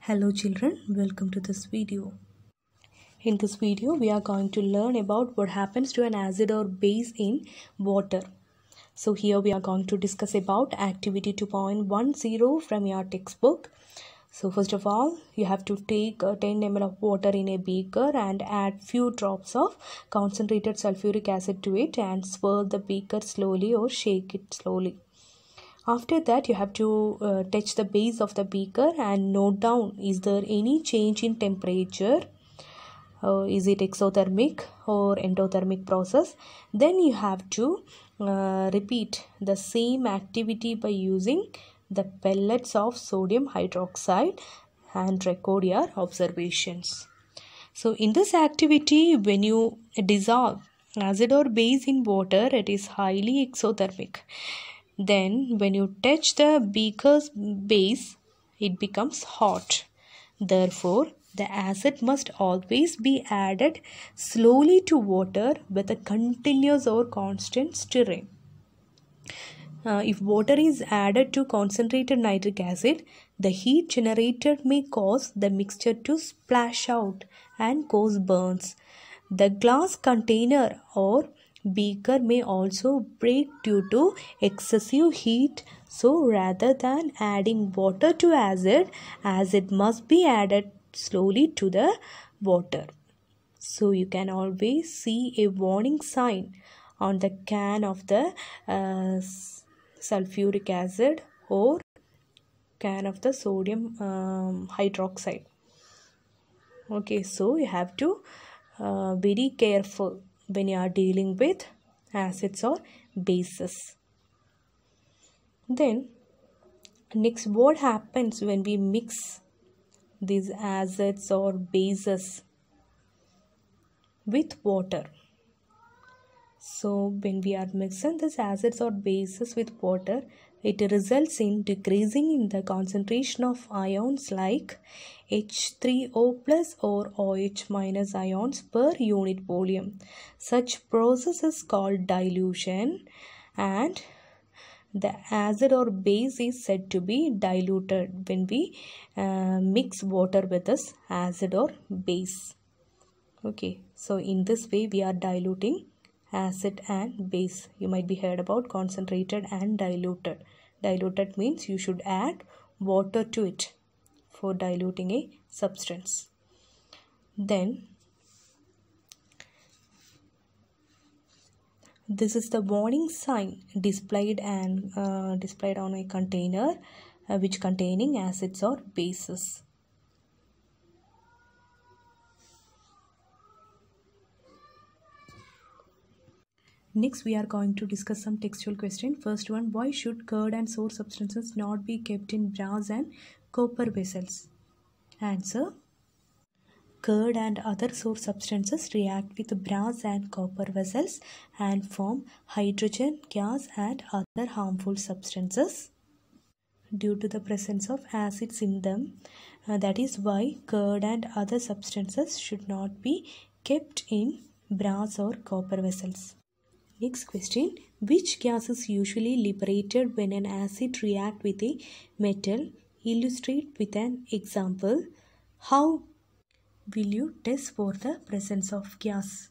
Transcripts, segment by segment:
Hello children, welcome to this video. In this video, we are going to learn about what happens to an acid or base in water. So here we are going to discuss about activity 2.10 from your textbook. So first of all, you have to take 10 ml of water in a beaker and add few drops of concentrated sulfuric acid to it and swirl the beaker slowly or shake it slowly. After that, you have to touch the base of the beaker and note down, is there any change in temperature? Is it exothermic or endothermic process? Then you have to repeat the same activity by using the pellets of sodium hydroxide and record your observations. So in this activity, when you dissolve acid or base in water, it is highly exothermic. Then when you touch the beaker's base, it becomes hot. Therefore, the acid must always be added slowly to water with a continuous or constant stirring. If water is added to concentrated nitric acid, the heat generated may cause the mixture to splash out and cause burns. The glass container or beaker may also break due to excessive heat. So rather than adding water to acid must be added slowly to the water. So you can always see a warning sign on the can of the sulfuric acid or can of the sodium hydroxide. Okay, so you have to very careful when you are dealing with acids or bases. Then next, what happens when we mix these acids or bases with water? So when we are mixing these acids or bases with water, it results in decreasing in the concentration of ions like H3O plus or OH minus ions per unit volume. Such process is called dilution, and the acid or base is said to be diluted when we mix water with this acid or base. Okay, so in this way we are diluting acid and base. You might be heard about concentrated and diluted. Diluted means you should add water to it for diluting a substance. Then this is the warning sign displayed on a container which containing acids or bases. Next, we are going to discuss some textual question. First one, why should curd and sour substances not be kept in brass and copper vessels? Answer, curd and other sour substances react with brass and copper vessels and form hydrogen gas and other harmful substances due to the presence of acids in them. That is why curd and other substances should not be kept in brass or copper vessels. Next question, which gas is usually liberated when an acid reacts with a metal? Illustrate with an example. How will you test for the presence of gas?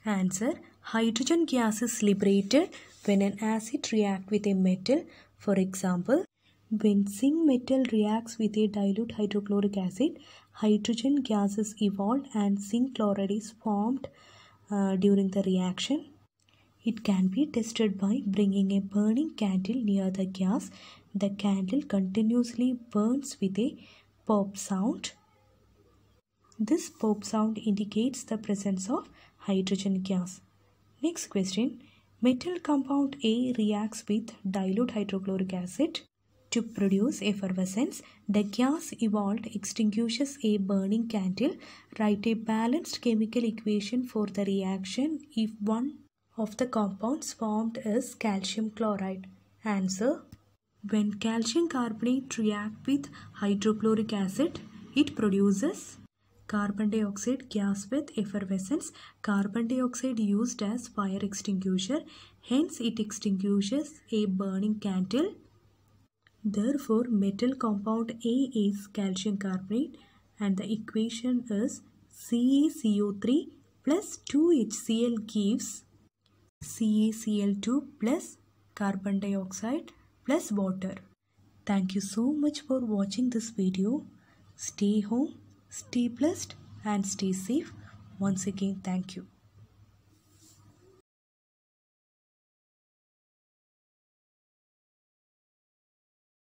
Answer, hydrogen gas is liberated when an acid reacts with a metal. For example, when zinc metal reacts with a dilute hydrochloric acid, hydrogen gas is evolved and zinc chloride is formed during the reaction. It can be tested by bringing a burning candle near the gas. The candle continuously burns with a pop sound. This pop sound indicates the presence of hydrogen gas. Next question, metal compound A reacts with dilute hydrochloric acid to produce effervescence. The gas evolved extinguishes a burning candle. Write a balanced chemical equation for the reaction if one of the compounds formed is calcium chloride. Answer, when calcium carbonate reacts with hydrochloric acid, it produces carbon dioxide gas with effervescence. Carbon dioxide used as fire extinguisher, hence it extinguishes a burning candle. Therefore, metal compound A is calcium carbonate and the equation is CaCO3 plus 2HCl gives CaCl2 plus carbon dioxide plus water. Thank you so much for watching this video. Stay home, stay blessed and stay safe. Once again, thank you.